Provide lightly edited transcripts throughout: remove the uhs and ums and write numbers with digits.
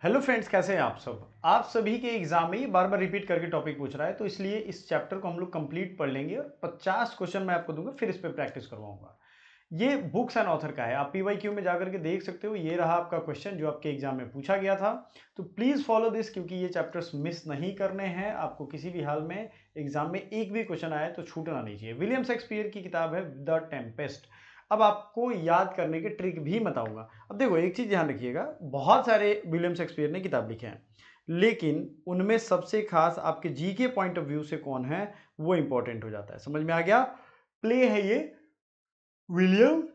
Hello friends, कैसे हैं आप सब। आप सभी के एग्जाम में ये बार बार रिपीट करके टॉपिक पूछ रहा है, तो इसलिए इस चैप्टर को हम लोग कंप्लीट पढ़ लेंगे और 50 क्वेश्चन मैं आपको दूंगा, फिर इस पे प्रैक्टिस करवाऊंगा। ये बुक्स एंड ऑथर का है, आप पीवाईक्यू में जाकर के देख सकते हो। ये रहा आपका क्वेश्चन जो आपके एग्जाम में पूछा गया था। तो प्लीज फॉलो दिस, क्योंकि ये चैप्टर्स मिस नहीं करने हैं आपको। किसी भी हाल में एग्जाम में एक भी क्वेश्चन आए तो छूटना नहीं चाहिए। विलियम शेक्सपियर की किताब है द टेम्पेस्ट। अब आपको याद करने के ट्रिक भी बताऊंगा। अब देखो, एक चीज ध्यान रखिएगा, बहुत सारे विलियम शेक्सपियर ने किताब लिखे हैं, लेकिन उनमें सबसे खास आपके जीके पॉइंट ऑफ व्यू से कौन है वो इंपॉर्टेंट हो जाता है। समझ में आ गया। प्ले है ये विलियम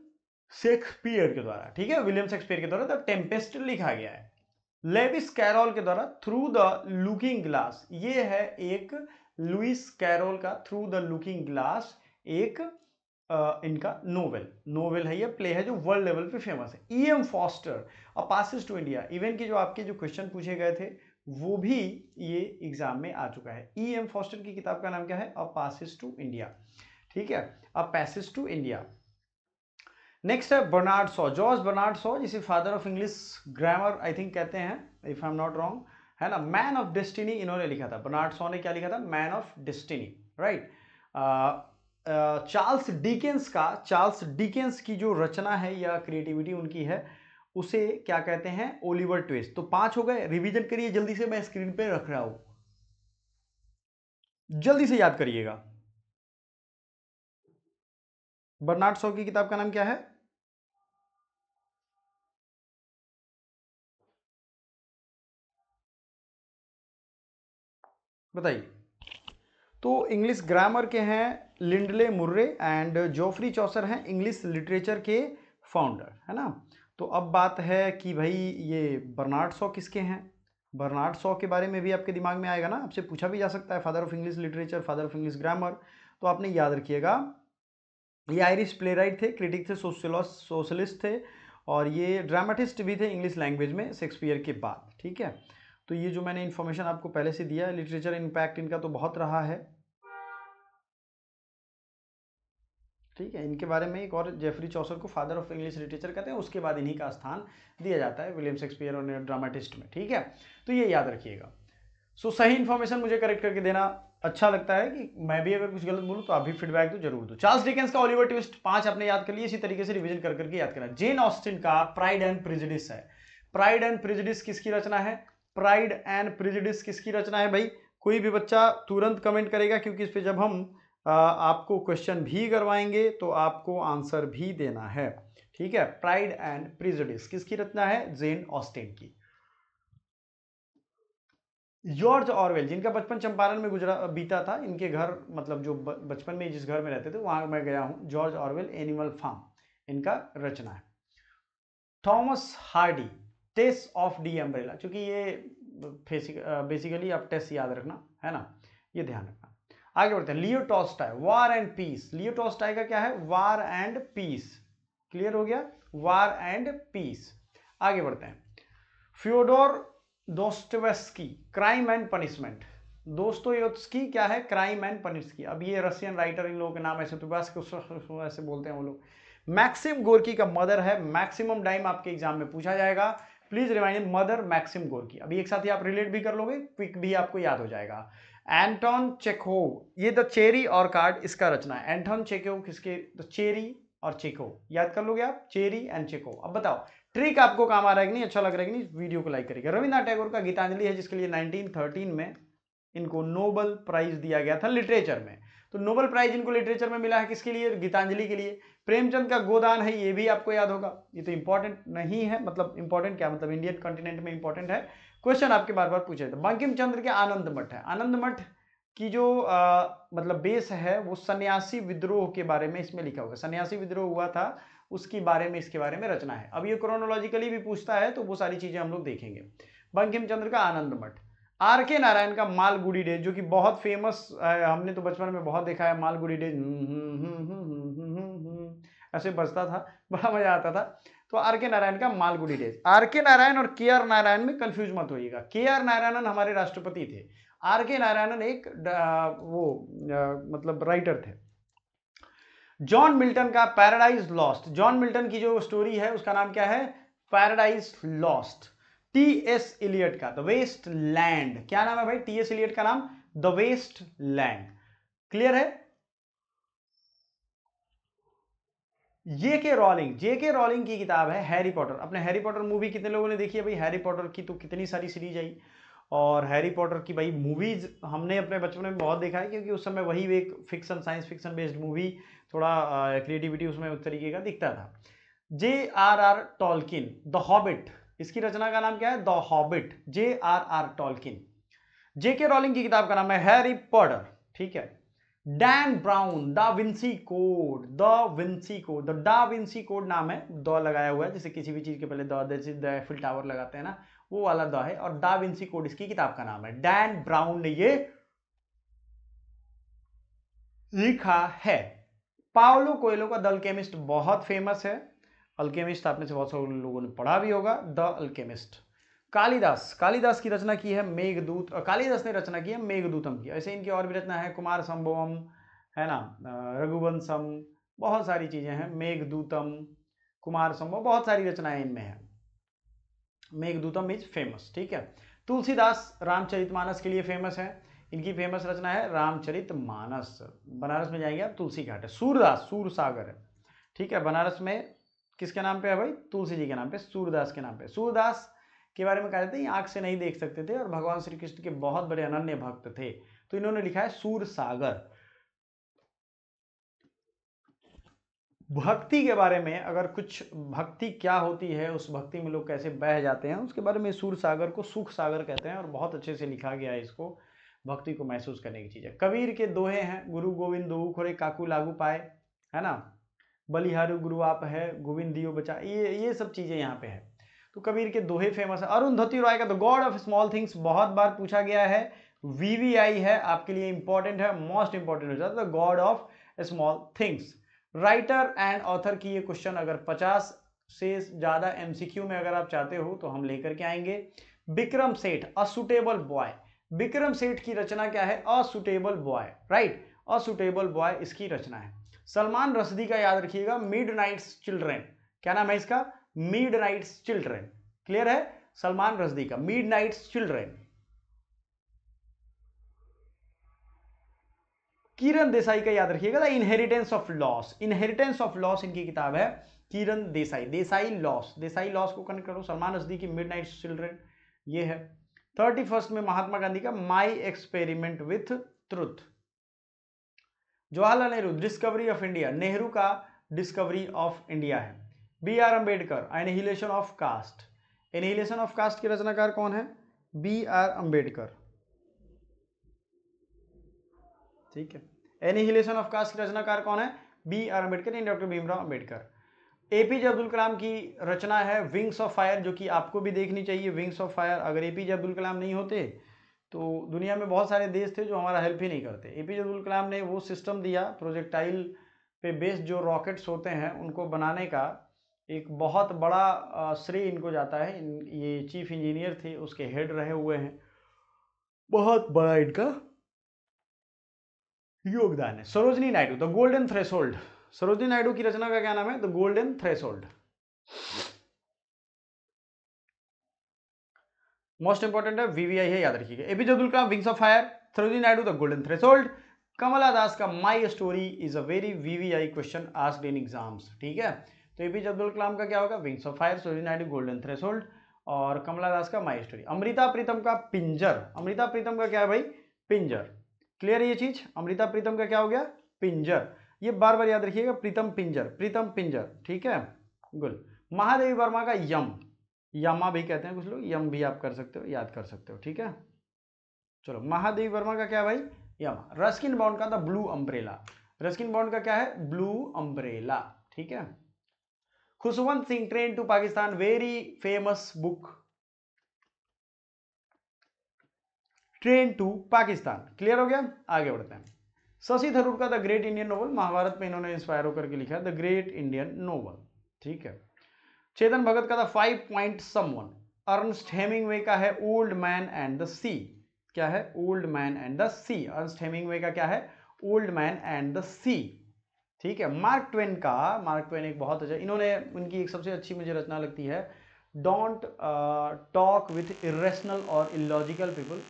शेक्सपियर के द्वारा, ठीक है, विलियम शेक्सपियर के द्वारा द टेम्पेस्ट लिखा गया है। लेविस कैरोल के द्वारा थ्रू द लुकिंग ग्लास, ये है एक लुइस कैरोल का थ्रू द लुकिंग ग्लास, एक इनका नोवेल है, ये प्ले है जो वर्ल्ड लेवल पे फेमस है। E M. Forster a passage to India, even के जो आपके जो क्वेश्चन पूछे गए थे वो भी ये एग्जाम में आ चुका है। ई.एम. फॉस्टर की किताब का नाम क्या है? अ पासेज टू इंडिया, ठीक है, a passage to India. Next है Bernard Shaw, George Bernard Shaw, जिसे father of English grammar I think कहते हैं, if I am not wrong, है ना। मैन ऑफ डेस्टिनी इन्होंने लिखा था, बर्नार्ड शॉ ने क्या लिखा था? Man of destiny, right. Charles Dickens की जो रचना है या क्रिएटिविटी उनकी है, उसे क्या कहते हैं? Oliver twist. तो 5 हो गए, रिवीजन करिए जल्दी से, मैं स्क्रीन पे रख रहा हूं, जल्दी से याद करिएगा। बर्नार्ड शॉ की किताब का नाम क्या है? बताइए। तो इंग्लिश ग्रामर के हैं लिंडले मुर्रे, एंड जोफ्री चौसर हैं इंग्लिश लिटरेचर के फाउंडर, है ना। तो अब बात है कि भाई ये बर्नार्ड शॉ किसके हैं। बर्नार्ड शॉ के बारे में भी आपके दिमाग में आएगा ना, आपसे पूछा भी जा सकता है, father of English literature, father of English grammar. तो आपने याद रखिएगा, ये आयरिश प्ले राइट थे, क्रिटिक थे, सोशलिस्ट थे, और ये ड्रामेटिस्ट भी थे इंग्लिश लैंग्वेज में शेक्सपियर के बाद, ठीक है। तो ये जो मैंने इन्फॉर्मेशन आपको पहले से दिया है, लिटरेचर इम्पैक्ट इनका तो बहुत रहा है, ठीक है। इनके बारे में एक और, जेफरी चौसर को फादर ऑफ इंग्लिश लिटरेचर कहते हैं, उसके बाद इन्हीं का स्थान दिया जाता है विलियम शेक्सपियर और ड्रामेटिस्ट में, ठीक है। तो ये याद रखिएगा। सो सही इन्फॉर्मेशन मुझे करेक्ट करके देना अच्छा लगता है, कि मैं भी अगर कुछ गलत बोलूँ तो आप भी फीडबैक दो, जरूर दो। चार्ल्स डिकेंस का ओलिवर ट्विस्ट 5 आपने याद कर लिया, इसी तरीके से रिवीजन कर करके याद करना। जेन ऑस्टिन का प्राइड एंड प्रेजुडिस है। प्राइड एंड प्रेजुडिस किसकी रचना है? प्राइड एंड प्रेजुडिस किसकी रचना है भाई? कोई भी बच्चा तुरंत कमेंट करेगा, क्योंकि इस पे जब हम आपको क्वेश्चन भी करवाएंगे तो आपको आंसर भी देना है, ठीक है। प्राइड एंड प्रेजुडिस किसकी रचना है? जेन ऑस्टिन की। जॉर्ज ऑरवेल, जिनका बचपन चंपारण में गुजरा बीता था, इनके घर, मतलब जो बचपन में जिस घर में रहते थे वहां मैं गया हूं, जॉर्ज ऑरवेल, एनिमल फार्म, इनका रचना है। Thomas Hardy, taste of D umbrella, क्योंकि ये बेसिकली आप टेस्ट याद रखना, है ना, ये ध्यान रखना। आगे बढ़ते हैं। Leo Tolstoy, war and peace. Leo Tolstoy का क्या है? वार एंड पीस। क्लियर हो गया, वार एंड पीस। आगे बढ़ते हैं। Fyodor Dostoevsky, crime and punishment. Dostoevsky क्या है? Crime and punishment. अब ये रशियन राइटर, इन लोगों के नाम ऐसे तो बस ऐसे बोलते हैं वो लोग। मैक्सिम गोर्की का मदर है, मैक्सिमम टाइम आपके एग्जाम में पूछा जाएगा। Please remind, mother Maxim Gorky. अभी एक साथ ही आप रिलेट भी कर लोगे, क्विक भी आपको याद हो जाएगा। एंटोन चेखोव, ये द चेरी और कार्ड इसका रचना है। एंटोन चेखोव किसके? द चेरी और चेखोव, याद कर लोगे आप, चेरी एंड चेखोव। अब बताओ ट्रिक आपको काम आ रहा है कि नहीं, अच्छा लग रहा है कि नहीं, वीडियो को लाइक करिएगा। रविन्द्रनाथ टैगोर का गीतांजलि है, जिसके लिए 1913 में इनको नोबल प्राइज दिया गया था लिटरेचर में। तो नोबल प्राइज इनको लिटरेचर में मिला है, किसके लिए? गीतांजलि के लिए। प्रेमचंद का गोदान है, ये भी आपको याद होगा। ये तो इंपॉर्टेंट नहीं है, मतलब इंपॉर्टेंट क्या, मतलब इंडियन कॉन्टिनेंट में इंपॉर्टेंट है, क्वेश्चन आपके बार बार पूछे थे। बंकिम चंद्र के आनंद मठ है। आनंद मठ की जो मतलब बेस है वो सन्यासी विद्रोह के बारे में इसमें लिखा होगा। सन्यासी विद्रोह हुआ था, उसके बारे में, इसके बारे में रचना है। अब ये क्रोनोलॉजिकली भी पूछता है, तो वो सारी चीजें हम लोग देखेंगे। बंकिम चंद्र का आनंद मठ। आर के नारायण का मालगुडी डेज, जो कि बहुत फेमस है, हमने तो बचपन में बहुत देखा है मालगुडी डेज, ऐसे बजता था, बड़ा मजा आता था। तो आर के नारायण का मालगुडी डेज। आर के नारायण और के आर नारायण में कंफ्यूज मत होइएगा। के आर नारायणन हमारे राष्ट्रपति थे, आर के नारायणन एक मतलब राइटर थे। जॉन मिल्टन का पैराडाइज लॉस्ट। जॉन मिल्टन की जो स्टोरी है उसका नाम क्या है? Paradise lost. टी.एस. इलियट का द वेस्ट लैंड, क्या नाम है भाई टी.एस. इलियट का नाम? The waste land. क्लियर है? जेके रॉलिंग की किताब है हैरी पॉटर। अपने हैरी पॉटर मूवी कितने लोगों ने देखी है भाई? हैरी पॉटर की तो कितनी सारी सीरीज आई, और हैरी पॉटर की भाई मूवीज हमने अपने बचपन में बहुत देखा है, क्योंकि उस समय वही एक fiction, science fiction based movie, थोड़ा क्रिएटिविटी उसमें उस तरीके का दिखता था। J.R.R. टॉलकिन, द हॉबिट, इसकी रचना का नाम क्या है? The Hobbit, J.R.R. Tolkien. JK Rowling की किताब का नाम है हैरी पॉटर, ठीक है। Dan Brown, da Vinci code, the Vinci code, the da Vinci code नाम है, द लगाया हुआ है, जैसे किसी भी चीज के पहले द, जैसे द एफिल टावर लगाते हैं ना, वो वाला द है, और डा विंसी कोड इसकी किताब का नाम है। डैन ब्राउन ने ये लिखा है। पाओलो कोएलो का द अल्केमिस्ट बहुत फेमस है। अल्केमिस्ट आप में से बहुत सारे लोगों ने पढ़ा भी होगा, द अल्केमिस्ट। कालिदास की रचना की है मेघदूत, कालिदास ने रचना की है मेघदूतम की। ऐसे इनकी और भी रचना है, कुमार संभवम है ना, रघुवंशम, बहुत सारी चीजें हैं, मेघदूतम, कुमार संभव, बहुत सारी रचनाएं इनमें है। मेघदूतम इज फेमस, ठीक है। तुलसीदास रामचरितमानस के लिए फेमस है, इनकी फेमस रचना है रामचरितमानस। बनारस में जाएंगे आप, तुलसी घाट है। सूरदास, सूर सागर है, ठीक है। बनारस में किसके नाम पे है भाई? तुलसी जी के नाम पे, सूरदास के नाम पे। सूरदास के बारे में कहा जाता है ये आंख से नहीं देख सकते थे और भगवान श्री कृष्ण के बहुत बड़े अनन्य भक्त थे, तो इन्होंने लिखा है सूर सागर। भक्ति के बारे में, अगर कुछ भक्ति क्या होती है, उस भक्ति में लोग कैसे बह जाते हैं, उसके बारे में सूर सागर को सुख सागर कहते हैं, और बहुत अच्छे से लिखा गया है इसको। भक्ति को महसूस करने की चीज है। कबीर के दोहे हैं, गुरु गोविंद दोऊ खोरे काकू लागू पाए, है ना, बलिहारू गुरु आप है, गोविंद दियो बचा, ये सब चीजें यहाँ पे है। तो कबीर के दोहे फेमस है। अरुंधति रॉय का the God of small things बहुत बार पूछा गया है, वीवीआई है आपके लिए, इंपॉर्टेंट है, मोस्ट इंपॉर्टेंट हो जाता है, the God of small things. Writer and author की ये क्वेश्चन अगर 50 से ज्यादा एमसीक्यू में अगर आप चाहते हो तो हम लेकर के आएंगे। Vikram Seth, a suitable boy, Vikram Seth की रचना क्या है? A suitable boy, right, a suitable boy इसकी रचना है। सलमान रश्दी का याद रखिएगा, मिडनाइट्स चिल्ड्रन, क्या नाम है इसका? मिडनाइट्स चिल्ड्रन, क्लियर है? सलमान रश्दी का मिडनाइट्स चिल्ड्रन। किरण देसाई का याद रखिएगा, the inheritance of loss, inheritance of loss इनकी किताब है। किरण देसाई, देसाई लॉस, देसाई लॉस को कनेक्ट करो, सलमान रश्दी की मिडनाइट्स चिल्ड्रन ये है। 31 में महात्मा गांधी का my experiment with truth. Jawaharlal Nehru, discovery of India, Nehru का डिस्कवरी ऑफ इंडिया है। B R Ambedkar, annihilation of caste, annihilation of caste के रचनाकार कौन है? बी आर अम्बेडकर, ठीक है। एनिहिलेशन ऑफ कास्ट के रचनाकार कौन है? B R Ambedkar, doctor Bhimrao Ambedkar. APJ Abdul Kalam की रचना है विंग्स ऑफ फायर, जो कि आपको भी देखनी चाहिए, विंग्स ऑफ फायर। अगर एपीजे अब्दुल कलाम नहीं होते तो दुनिया में बहुत सारे देश थे जो हमारा हेल्प ही नहीं करते। एपीजे अब्दुल कलाम ने वो सिस्टम दिया, प्रोजेक्टाइल पे बेस्ड जो रॉकेट्स होते हैं उनको बनाने का, एक बहुत बड़ा श्रेय इनको जाता है। ये चीफ इंजीनियर थे, उसके हेड रहे हुए हैं, बहुत बड़ा इनका योगदान है। Sarojini Naidu, the golden threshold, Sarojini Naidu की रचना का क्या नाम है? The golden threshold. Most important है, वीवीआई है, याद रखिएगा। APJ Abdul Kalam wings of fire, Sarojini Naidu the golden threshold. Kamala Das का my story is a very VVI question asked in exams, ठीक है। तो एपीजे अब्दुल कलाम का क्या होगा? Wings of fire, Sarojini Naidu golden threshold, और कमला दास का माई स्टोरी। अमृता प्रीतम का पिंजर, अमृता प्रीतम का क्या है भाई? पिंजर, क्लियर है ये चीज? अमृता प्रीतम का क्या हो गया? पिंजर। ये बार बार याद रखिएगा, प्रीतम पिंजर, प्रीतम पिंजर, ठीक है, गुड। महादेवी वर्मा का यम, यमा भी कहते हैं कुछ लोग, यम भी आप कर सकते हो, याद कर सकते हो, ठीक है। चलो, महादेवी वर्मा का क्या है भाई? यमा। रस्किन बॉन्ड का the blue umbrella, Ruskin Bond का क्या है? ब्लू अम्ब्रेला, ठीक है। Khushwant Singh, train to Pakistan, very famous book, train to Pakistan, clear हो गया? आगे बढ़ते हैं। शशि थरूर का the great Indian novel, Mahabharata में इन्होंने इंस्पायर होकर के लिखा है, द ग्रेट इंडियन नोवेल, ठीक है। चेतन भगत का the 5 point someone. Ernest Hemingway का है old man and the sea, क्या है? Old man and the sea. Ernest Hemingway का क्या है? Old man and the sea, ठीक है। मार्क ट्वेन का, मार्क ट्वेन एक बहुत अच्छा, इन्होंने, उनकी एक सबसे अच्छी मुझे रचना लगती है डोंट टॉक विथ इरेशनल और illogical people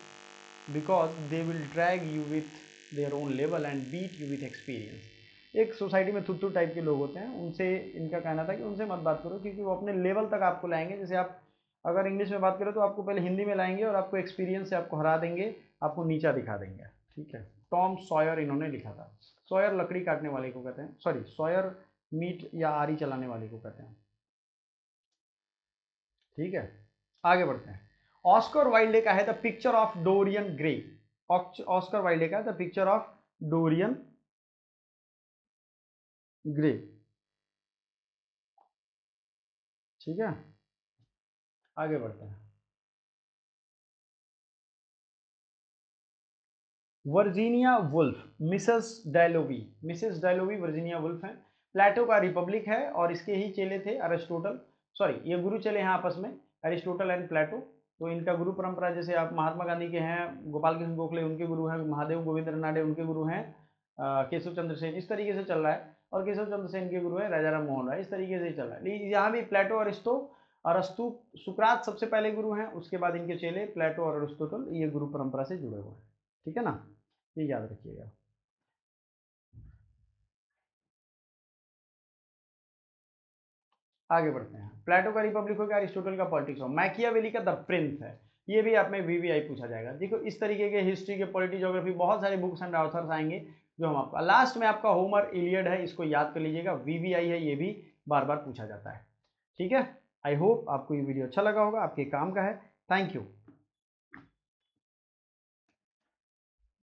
because they will drag you with their own level and beat you with experience. एक सोसाइटी में थुत्तू टाइप के लोग होते हैं, उनसे इनका कहना था कि उनसे मत बात करो, क्योंकि वो अपने लेवल तक आपको लाएंगे। जैसे आप अगर इंग्लिश में बात करें तो आपको पहले हिंदी में लाएंगे और आपको एक्सपीरियंस से आपको हरा देंगे, आपको नीचा दिखा देंगे। ठीक है, टॉम सॉयर इन्होंने लिखा था। सॉयर लकड़ी काटने वाले को कहते हैं, सॉरी सॉयर मीट या आरी चलाने वाले को कहते हैं। ठीक है, आगे बढ़ते हैं। ऑस्कर वाइल्डे का है the picture of Dorian Gray. Oscar Wilde का the picture of Dorian Gray. ठीक है, आगे बढ़ते हैं। Virginia Woolf, Mrs Dalloway Virginia Woolf हैं। प्लेटो का रिपब्लिक है और इसके ही चेले थे अरिस्टोटल, सॉरी ये गुरु चले हैं आपस में, अरिस्टोटल एंड प्लेटो। तो इनका गुरु परंपरा जैसे आप महात्मा गांधी के हैं, गोपाल कृष्ण गोखले उनके गुरु हैं, महादेव गोविंद नाडे उनके गुरु हैं, केशव चंद्र सेन, इस तरीके से चल रहा है। और केशव चंद्र सेन के गुरु है राजा राम मोहन राय, इस तरीके से चल रहा है। यहाँ भी प्लेटो अरस्तु सुकरात सबसे पहले गुरु हैं, उसके बाद इनके चेले प्लेटो और अरिस्टोटल, ये गुरु परंपरा से जुड़े हुए हैं। ठीक है ना, ये याद रखिएगा। आगे बढ़ते हैं। प्लेटो का रिपब्लिक हो गया, अरिस्टोटल का पॉलिटिक्स हो, मैकियावेली का द प्रिंस है। ये भी आप में वीवीआई पूछा जाएगा। देखो इस तरीके के हिस्ट्री के, पॉलिटी, ज्योग्राफी, बहुत सारे बुक्स एंड ऑथर्स आएंगे जो हम आपको, लास्ट में आपका होमर इलियड है, इसको याद कर लीजिएगा। वीवीआई है, ये भी बार बार पूछा जाता है। ठीक है, आई होप आपको ये वीडियो अच्छा लगा होगा, आपके काम का है। Thank you.